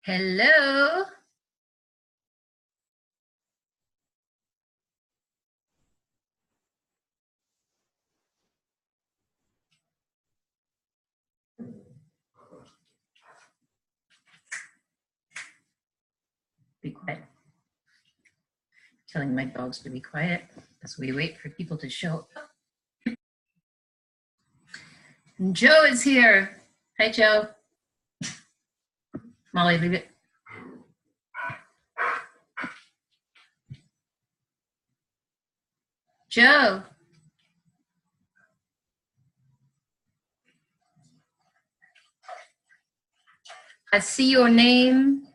Hello. Be quiet. Telling my dogs to be quiet as we wait for people to show up. And Joe is here. Hi, Joe. Molly, leave it. Joe. I see your name.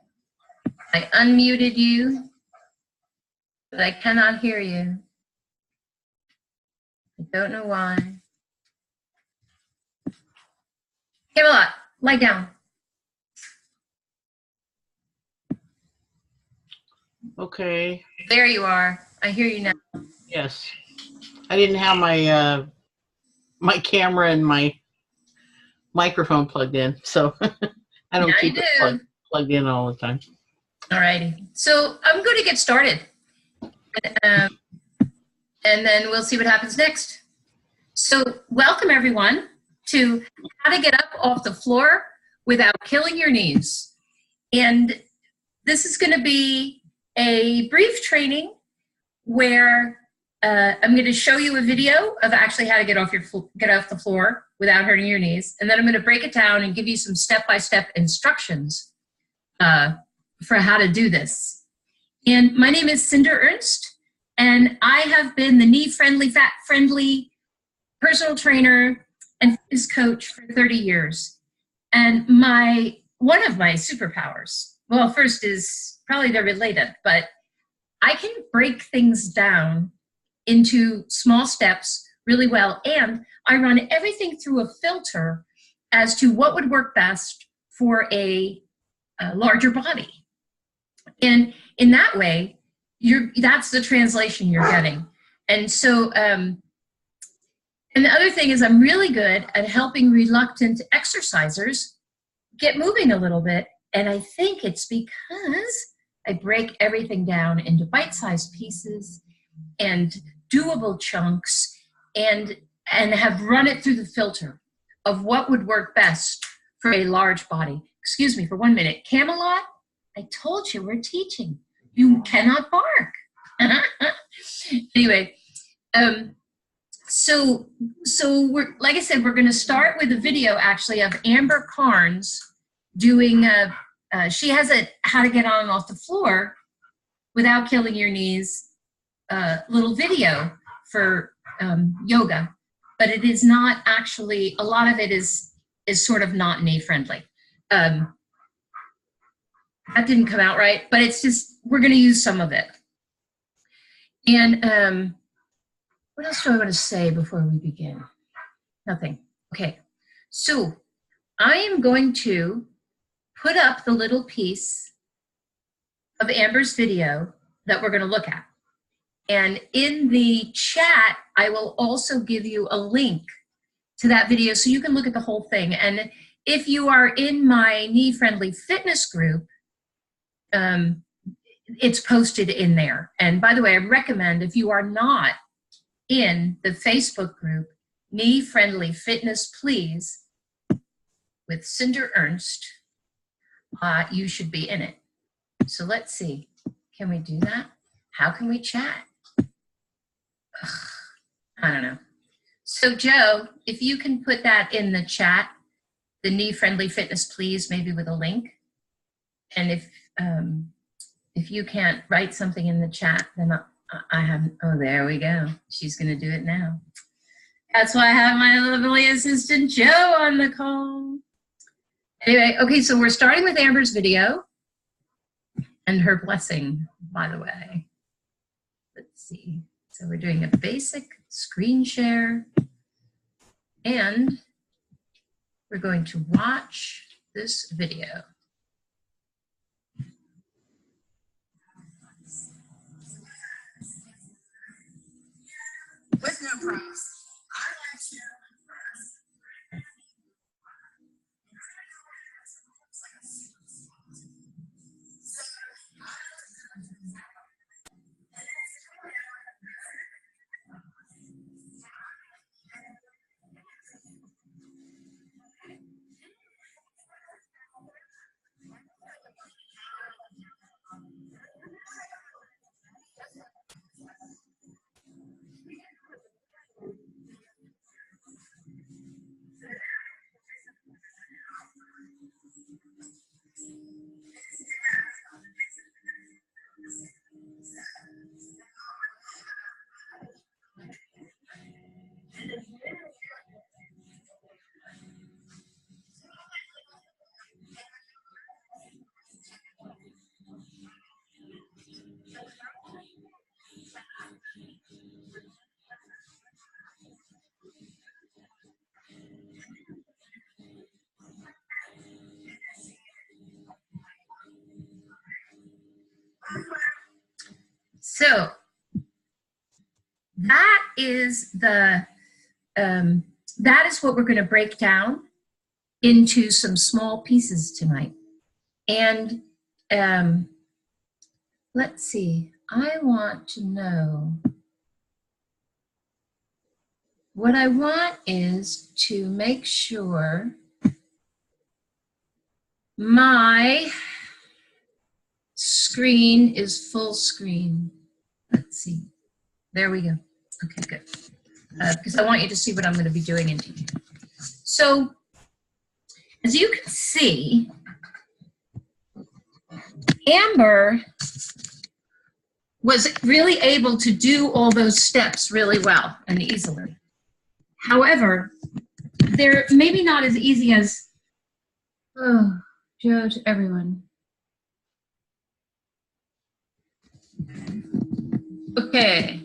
I unmuted you, but I cannot hear you. I don't know why. Camelot, lie down. Okay. There you are. I hear you now. Yes. I didn't have my my camera and my microphone plugged in, so I don't keep it plugged in all the time. All righty. So I'm going to get started. And then we'll see what happens next. So welcome everyone to how to get up off the floor without killing your knees. And this is going to be a brief training where I'm going to show you a video of actually how to get off the floor without hurting your knees. And then I'm going to break it down and give you some step-by-step instructions for how to do this. And my name is Cinder Ernst, and I have been the knee-friendly, fat-friendly personal trainer and fitness coach for 30 years. And one of my superpowers, well, first is probably they're related, but I can break things down into small steps really well. And I run everything through a filter as to what would work best for a larger body. And in that way, that's the translation you're getting. And so, and the other thing is I'm really good at helping reluctant exercisers get moving a little bit. And I think it's because I break everything down into bite-sized pieces and doable chunks and have run it through the filter of what would work best for a large body. Excuse me for 1 minute. Camelot, I told you we're teaching. You cannot bark. Anyway, so we're, like I said, we're going to start with a video actually of Amber Carnes doing she has a how to get on and off the floor without killing your knees little video for yoga, but it is not actually, a lot of it is sort of not knee friendly. That didn't come out right, but it's just, we're going to use some of it. And what else do I want to say before we begin? Nothing. Okay, so I am going to put up the little piece of Amber's video that we're going to look at. And in the chat, I will also give you a link to that video so you can look at the whole thing. And if you are in my knee-friendly fitness group, it's posted in there. And by the way, I recommend if you are not in the Facebook group, Knee Friendly Fitness Please, with Cinder Ernst, you should be in it. So let's see, can we do that? How can we chat? Ugh, I don't know. So Joe, if you can put that in the chat, the Knee Friendly Fitness Please, maybe with a link. And if you can't write something in the chat, then I have, oh, there we go. She's gonna do it now. That's why I have my lovely assistant Joe on the call. Anyway, okay, so we're starting with Amber's video and her blessing, by the way. Let's see. So we're doing a basic screen share and we're going to watch this video. With no promise. So that is what we're going to break down into some small pieces tonight. And let's see, I want to know, what I want is to make sure my screen is full screen. Let's see. There we go. Okay, good. Because I want you to see what I'm going to be doing in detail. So, as you can see, Amber was really able to do all those steps really well and easily. However, they're maybe not as easy as, oh, Joe to everyone. Okay,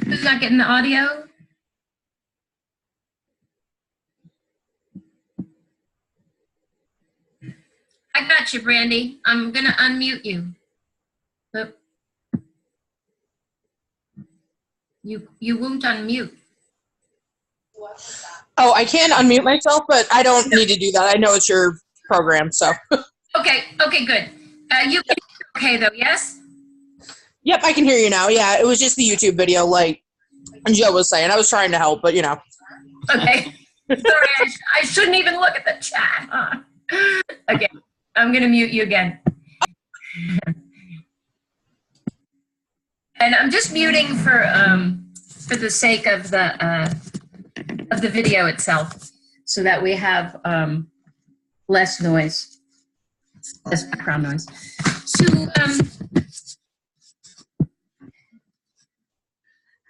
who's not getting the audio? I got you, Brandy. I'm gonna unmute you. But you won't unmute. Oh, I can unmute myself, but I don't need to do that. I know it's your program, so. Okay, good. You can okay though, yes? Yep, I can hear you now. Yeah, it was just the YouTube video, like Joe was saying. I was trying to help, but you know. Okay. Sorry, I shouldn't even look at the chat, huh? Okay, I'm gonna mute you again. And I'm just muting for the sake of the video itself, so that we have less noise, less background noise. So,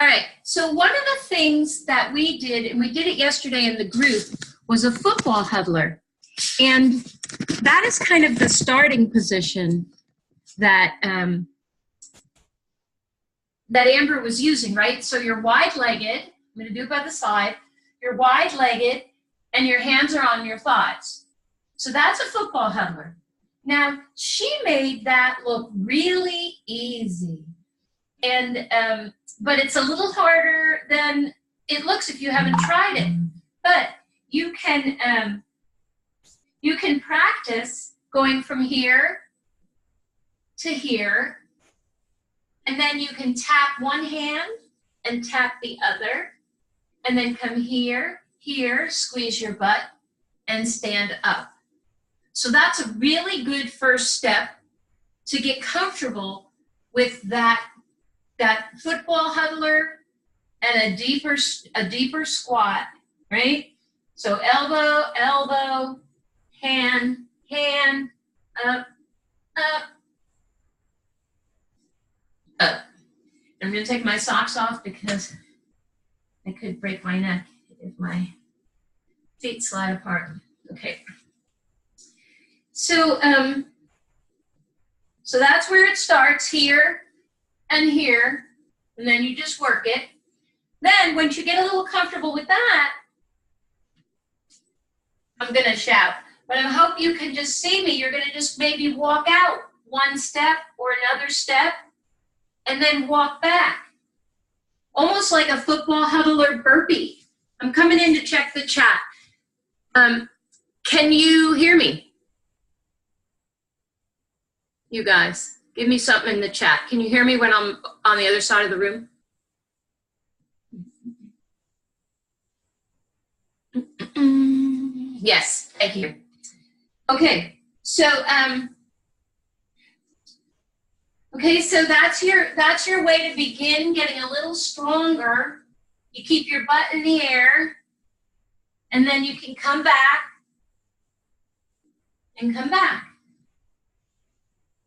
all right. So one of the things that we did, and we did it yesterday in the group, was a football huddler, and that is kind of the starting position that that Amber was using, right? So you're wide-legged. I'm going to do it by the side. You're wide-legged, and your hands are on your thighs. So that's a football huddler. Now, she made that look really easy. And, but it's a little harder than it looks if you haven't tried it. But you can practice going from here to here, and then you can tap one hand and tap the other, and then come here, squeeze your butt, and stand up. So that's a really good first step to get comfortable with that football huddler and a deeper squat, right? So elbow, hand, up. I'm going to take my socks off because I could break my neck if my feet slide apart. Okay. So, so that's where it starts, here and here, and then you just work it. Then, once you get a little comfortable with that, I'm going to shout. But I hope you can just see me. You're going to just maybe walk out one step or another step, and then walk back. Almost like a football huddler burpee. I'm coming in to check the chat. Can you hear me? You guys, give me something in the chat. Can you hear me when I'm on the other side of the room? Yes, thank you. Okay, so so that's your way to begin getting a little stronger. You keep your butt in the air, and then you can come back and come back.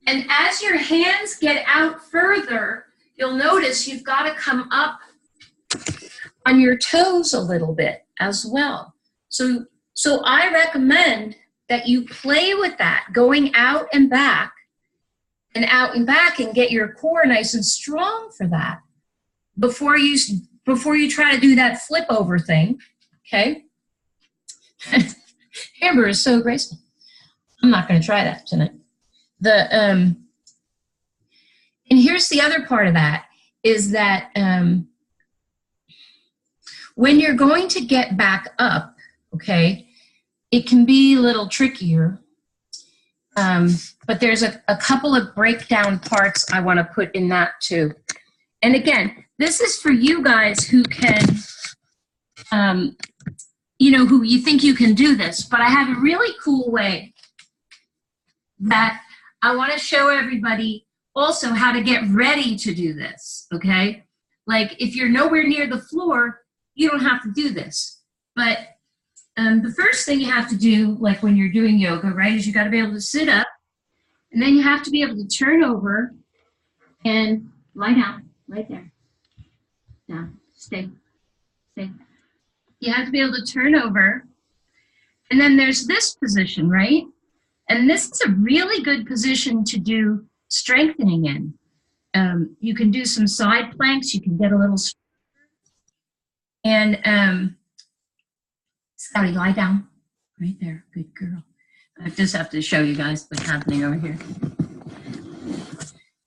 And as your hands get out further, you'll notice you've got to come up on your toes a little bit as well. So I recommend that you play with that, going out and back, and get your core nice and strong for that before you try to do that flip over thing. Okay. Amber is so graceful. I'm not going to try that tonight. And here's the other part of that is that when you're going to get back up, okay, it can be a little trickier. But there's a couple of breakdown parts I want to put in that too. And again, this is for you guys who can, who you think you can do this, but I have a really cool way that I want to show everybody also how to get ready to do this, okay? Like if you're nowhere near the floor, you don't have to do this. But the first thing you have to do, like when you're doing yoga, right, is you got to be able to sit up, and then you have to be able to turn over and lie down, right there. Down, stay. You have to be able to turn over, and then there's this position, right? And this is a really good position to do strengthening in. You can do some side planks, you can get a little, and Scotty, lie down. Right there. Good girl. I just have to show you guys what's happening over here.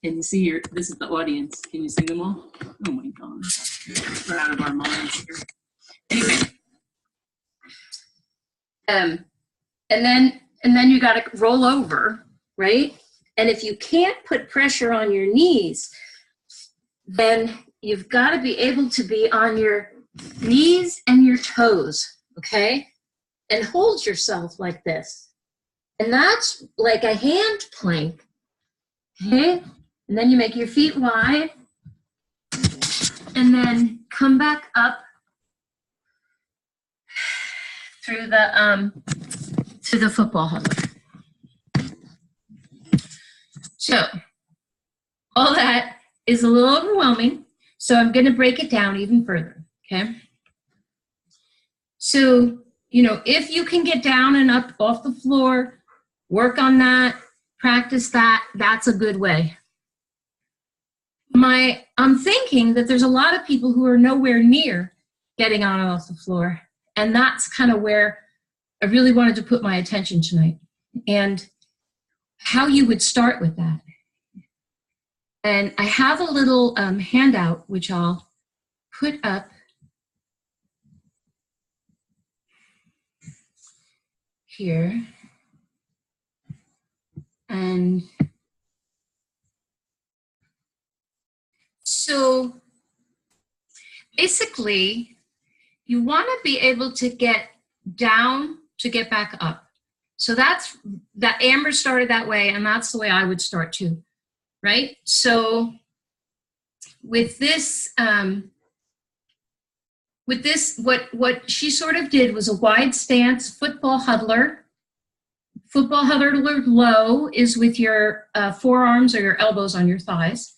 Can you see this is the audience. Can you see them all? Oh my God. We're out of our minds here. Anyway. And then you got to roll over, right? And if you can't put pressure on your knees, then you've got to be able to be on your knees and your toes. Okay, and hold yourself like this. And that's like a hand plank. Okay, and then you make your feet wide. And then come back up through the football huddler. So, all that is a little overwhelming, so I'm going to break it down even further, okay? So, if you can get down and up off the floor, work on that, practice that, that's a good way. I'm thinking that there's a lot of people who are nowhere near getting on and off the floor, and that's kind of where I really wanted to put my attention tonight, and how you would start with that. And I have a little handout, which I'll put up here, and so basically you want to be able to get down to get back up. So that's that. Amber started that way, and that's the way I would start too, right? So with this what she sort of did was a wide stance football huddler. Football huddler low is with your forearms or your elbows on your thighs.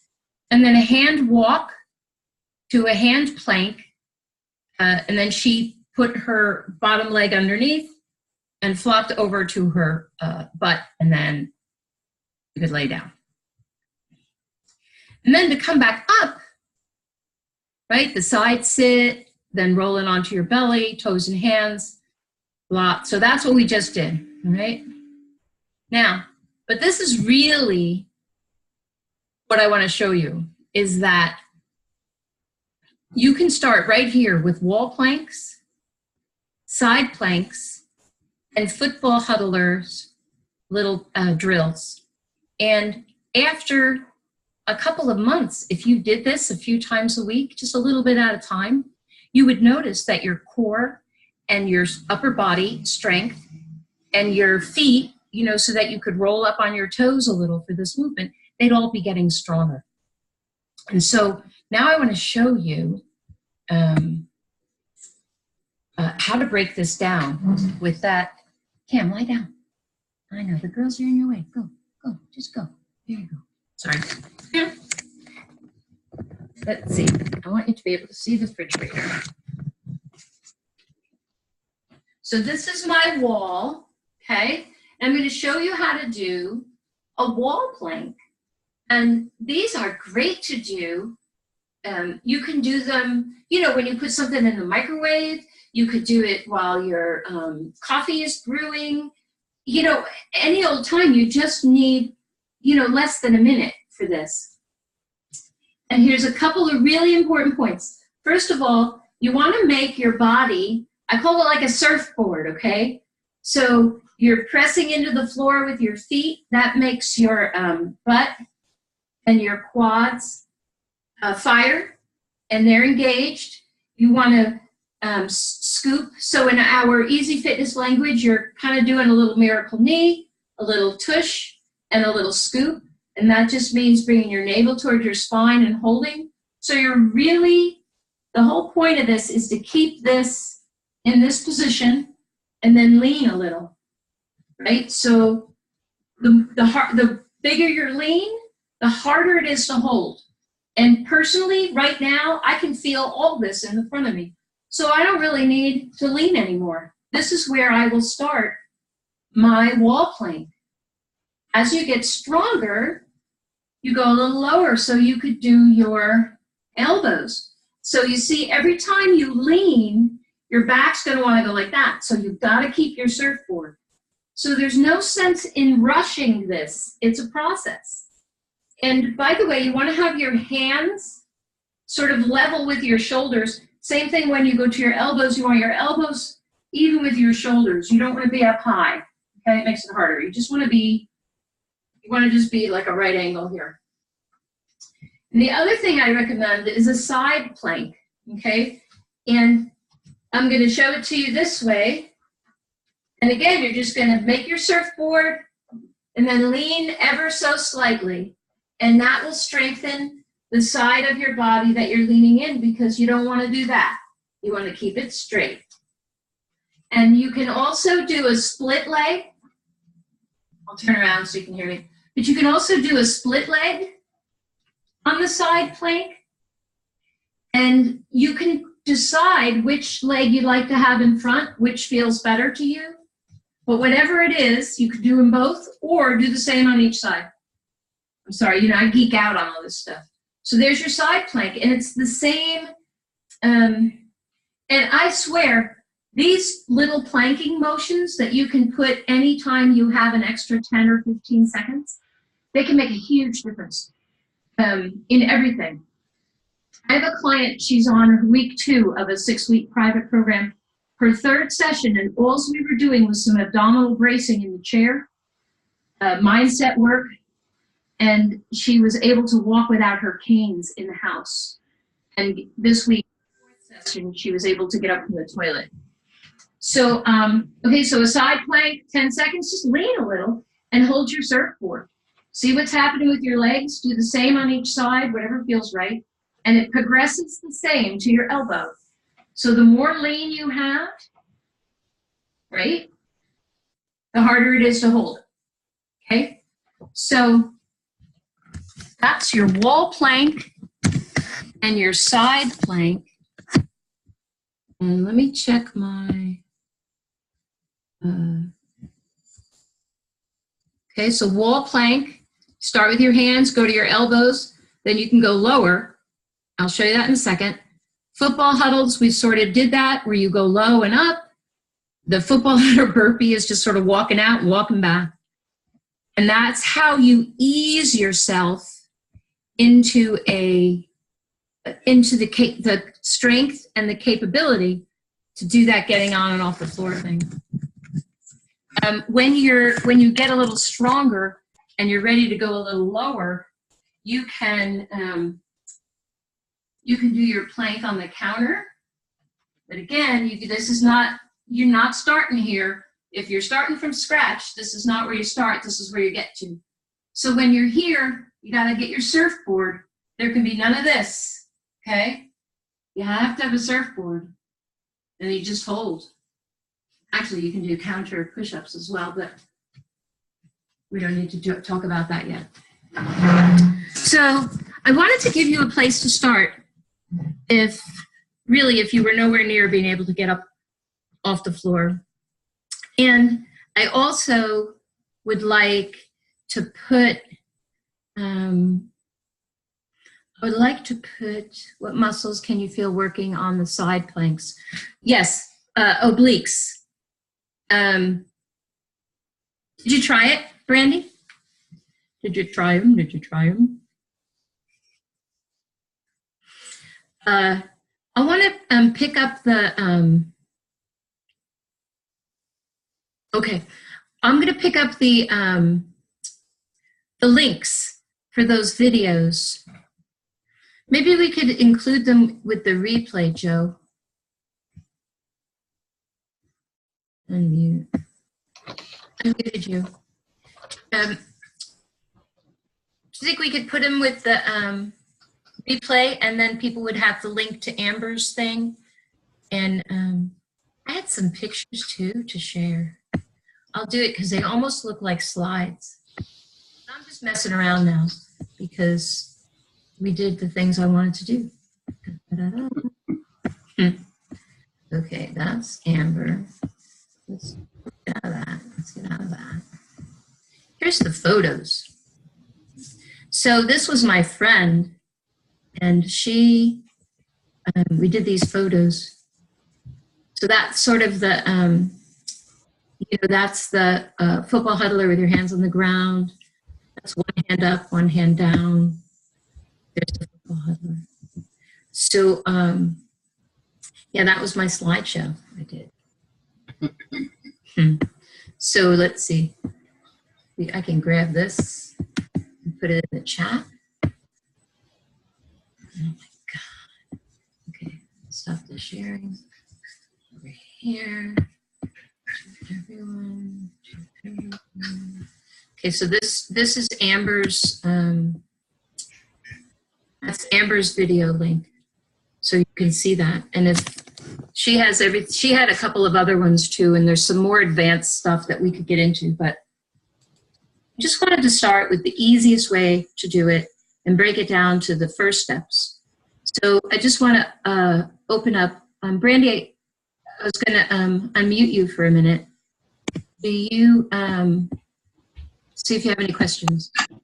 And then a hand walk to a hand plank. And then she put her bottom leg underneath and flopped over to her butt, and then you could lay down. And then to come back up, right, the side sit, then roll it onto your belly, toes and hands, blah. So that's what we just did, all right? Now, but this is really what I want to show you, is that you can start right here with wall planks, side planks, and football huddlers, little drills. And after a couple of months, if you did this a few times a week, just a little bit at a time, you would notice that your core and your upper body strength and your feet, so that you could roll up on your toes a little for this movement, they'd all be getting stronger. And so now I want to show you how to break this down with that. Cam, lie down. I know, the girls are in your way. Go, just go. There you go. Sorry. Cam. Let's see. I want you to be able to see the refrigerator. So this is my wall, okay? I'm going to show you how to do a wall plank. And these are great to do. You can do them, when you put something in the microwave. You could do it while your coffee is brewing. Any old time. You just need, less than a minute for this. And here's a couple of really important points. First of all, you want to make your body, I call it like a surfboard, okay? So you're pressing into the floor with your feet. That makes your butt and your quads fire, and they're engaged. You want to scoop. So in our easy fitness language, you're kind of doing a little miracle knee, a little tush, and a little scoop. And that just means bringing your navel towards your spine and holding. So you're really, the whole point of this is to keep this in this position and then lean a little, right? So the bigger your lean, the harder it is to hold. And personally, right now, I can feel all this in the front of me. So I don't really need to lean anymore. This is where I will start my wall plank. As you get stronger, you go a little lower so you could do your elbows. So you see, every time you lean, your back's going to want to go like that. So you've got to keep your surfboard. So there's no sense in rushing this. It's a process. And by the way, you want to have your hands sort of level with your shoulders. Same thing when you go to your elbows. You want your elbows even with your shoulders. You don't want to be up high. Okay, it makes it harder. You just want to be, you want to just be like a right angle here. And the other thing I recommend is a side plank, okay? And I'm going to show it to you this way. And again, you're just going to make your surfboard and then lean ever so slightly. And that will strengthen the side of your body that you're leaning in, because you don't want to do that. You want to keep it straight. And you can also do a split leg. I'll turn around so you can hear me. But you can also do a split leg on the side plank. And you can decide which leg you'd like to have in front, which feels better to you. But whatever it is, you could do them both or do the same on each side. I'm sorry, you know, I geek out on all this stuff. So there's your side plank, and it's the same. And I swear, these little planking motions that you can put anytime you have an extra 10 or 15 seconds, they can make a huge difference in everything. I have a client, she's on week 2 of a 6-week private program. Her 3rd session, and all we were doing was some abdominal bracing in the chair, mindset work, and she was able to walk without her canes in the house. And this week, 4th session, she was able to get up from the toilet. So, okay, so a side plank, 10 seconds, just lean a little and hold your surfboard. See what's happening with your legs. Do the same on each side, whatever feels right. And it progresses the same to your elbow. So the more lean you have, right, the harder it is to hold. Okay? So that's your wall plank and your side plank. And let me check my, okay, so wall plank, start with your hands, go to your elbows, then you can go lower. I'll show you that in a second. Football huddles, we sort of did that, where you go low and up. The football huddle burpee is just sort of walking out and walking back. And that's how you ease yourself into the strength and the capability to do that getting on and off the floor thing. When you get a little stronger and you're ready to go a little lower, you can do your plank on the counter. But again, you're not starting here. If you're starting from scratch, this is not where you start. This is where you get to. So when you're here, you got to get your surfboard. There can be none of this, okay? You have to have a surfboard. And you just hold. Actually, you can do counter push-ups as well, but we don't need to talk about that yet. So I wanted to give you a place to start if you were nowhere near being able to get up off the floor. And I also would like to put, what muscles can you feel working on the side planks? Yes, obliques. Did you try it, Brandy? Did you try them? I want to pick up the, okay, I'm going to pick up the links for those videos. Maybe we could include them with the replay, Joe. Unmute. Unmuted you. Do you think we could put them with the replay, and then people would have the link to Amber's thing? And I had some pictures too to share. I'll do it because they almost look like slides. I'm just messing around now because we did the things I wanted to do. Okay, that's Amber. Let's get out of that. Let's get out of that. Here's the photos. So this was my friend, and she, we did these photos. So that's sort of the, you know, that's the football huddler with your hands on the ground. That's one hand up, one hand down. There's the football huddler. So, yeah, that was my slideshow I did. So let's see. I can grab this and put it in the chat. Oh my God. Okay, stop the sharing. Over here. Everyone. Okay, so this is Amber's. That's Amber's video link, so you can see that. And if she has she had a couple of other ones too, and there's some more advanced stuff that we could get into, but I just wanted to start with the easiest way to do it and break it down to the first steps. So I just want to open up. Brandy, I was going to unmute you for a minute. Do you see if you have any questions? Do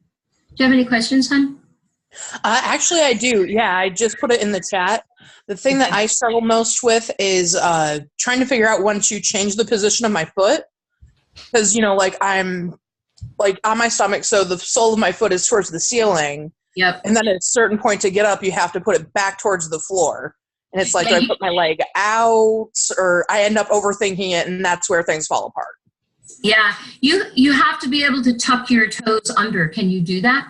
you have any questions, hon? Actually, I do. Yeah, I just put it in the chat. The thing that I struggle most with is trying to figure out when to change the position of my foot. Because, you know, like I'm like on my stomach, so the sole of my foot is towards the ceiling. Yep. And then at a certain point to get up, you have to put it back towards the floor. And it's like, do I put my leg out, or I end up overthinking it, and that's where things fall apart. Yeah, you have to be able to tuck your toes under. Can you do that?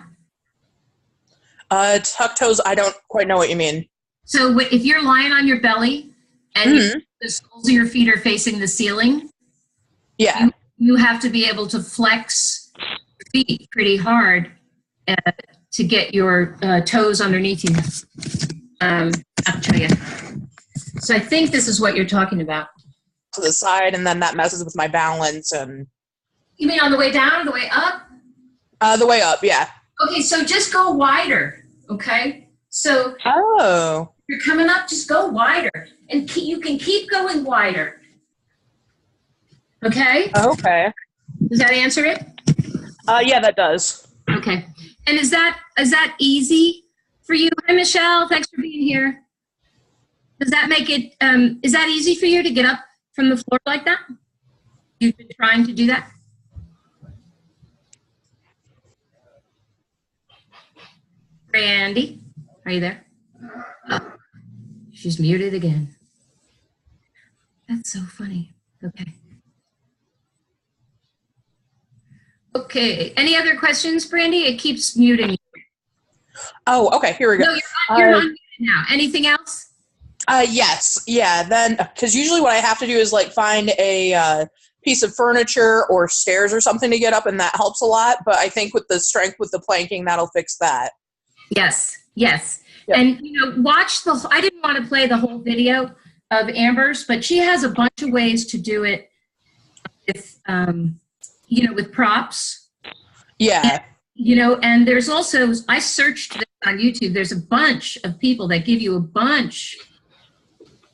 Tuck toes, I don't quite know what you mean. So if you're lying on your belly and the soles of your feet are facing the ceiling, yeah, you have to be able to flex your feet pretty hard to get your toes underneath you. I'll tell you. So I think this is what you're talking about. To the side, and then that messes with my balance. And you mean on the way down or the way up? The way up, yeah. Okay, so just go wider, okay? So if you're coming up, just go wider. And you can keep going wider. Okay? Okay. Does that answer it? Yeah, that does. Okay. And is that easy for you? Hi, Michelle. Thanks for being here. Does that make it, is that easy for you to get up from the floor like that? You've been trying to do that? Randy, are you there? Oh, she's muted again. That's so funny. Okay. Okay. Any other questions, Brandy? It keeps muting you. Oh, okay. Here we go. No, you're unmuted now. Anything else? Yes. Yeah. Then, because usually what I have to do is like find a piece of furniture or stairs or something to get up, and that helps a lot. But I think with the strength with the planking, that'll fix that. Yes. Yes. Yep. And, you know, watch I didn't want to play the whole video of Amber's, but she has a bunch of ways to do it with, you know, with props. Yeah. And, you know, and there's also, I searched this on YouTube. There's a bunch of people that give you a bunch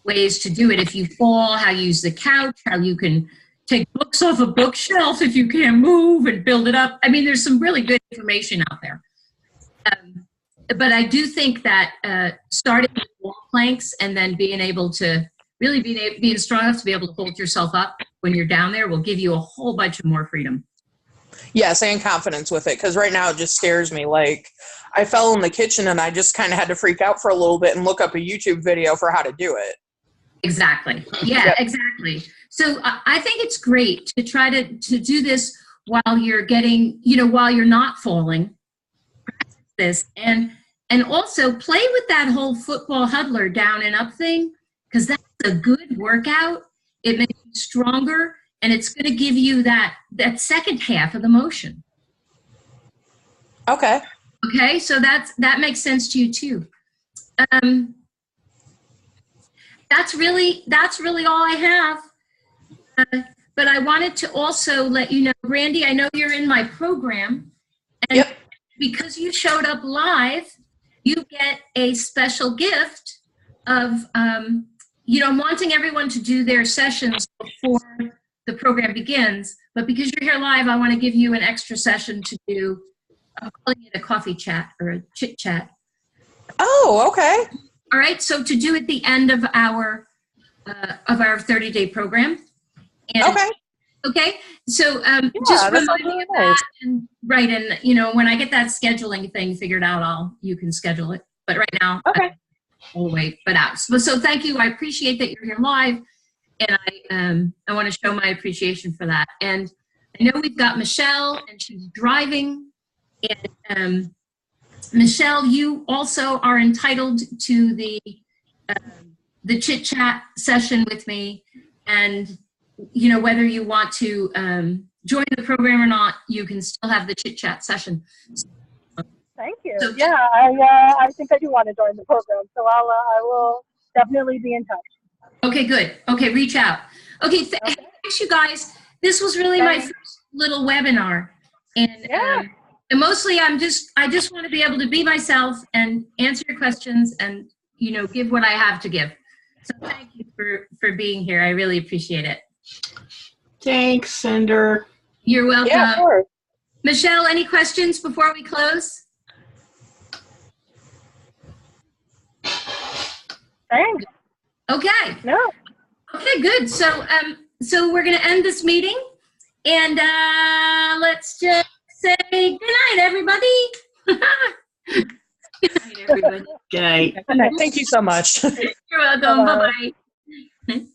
ways to do it. If you fall, how you use the couch, how you can take books off a bookshelf if you can't move and build it up. I mean, there's some really good information out there. But I do think that starting with wall planks and then being able to really being strong enough to be able to hold yourself up when you're down there will give you a whole bunch of more freedom. Yes, and confidence with it, because right now it just scares me. Like, I fell in the kitchen and I just kind of had to freak out for a little bit and look up a YouTube video for how to do it. Exactly. Yeah, Yep. exactly. So I think it's great to try to do this while you're getting, while you're not falling. Practice this and also play with that whole football huddler down and up thing, because that's a good workout. It makes you stronger, and it's going to give you that second half of the motion. Okay. Okay, so that makes sense to you too. That's really all I have. But I wanted to also let you know, Brandy, I know you're in my program, and Yep. because you showed up live, you get a special gift of, I'm wanting everyone to do their sessions before the program begins, but because you're here live, I want to give you an extra session to do, I'm calling it a coffee chat or a chit chat. Oh, okay. All right, so to do at the end of our 30-day program. And, Okay. Okay, so just that remind sounds me really of nice. that. And, right, and when I get that scheduling thing figured out, you can schedule it. But right now, Okay. I'll wait. But out. So thank you. I appreciate that you're here live, and I want to show my appreciation for that. And I know we've got Michelle, and she's driving. And Michelle, you also are entitled to the chit chat session with me, and whether you want to join the program or not, you can still have the chit chat session. Thank you. So- Yeah, I think I do want to join the program, so I will definitely be in touch. Okay, good. Okay, reach out. Okay, thanks, you guys. This was really my first little webinar, and Yeah. and mostly I just want to be able to be myself and answer your questions and give what I have to give. So thank you for being here. I really appreciate it. Thanks, Cinder. You're welcome. Yeah, of course. Michelle, any questions before we close? Thanks. Okay. No. Okay, good. So we're going to end this meeting, and let's just say good night, everybody. Good night, everybody. Good night. Thank you so much. You're welcome. Bye-bye.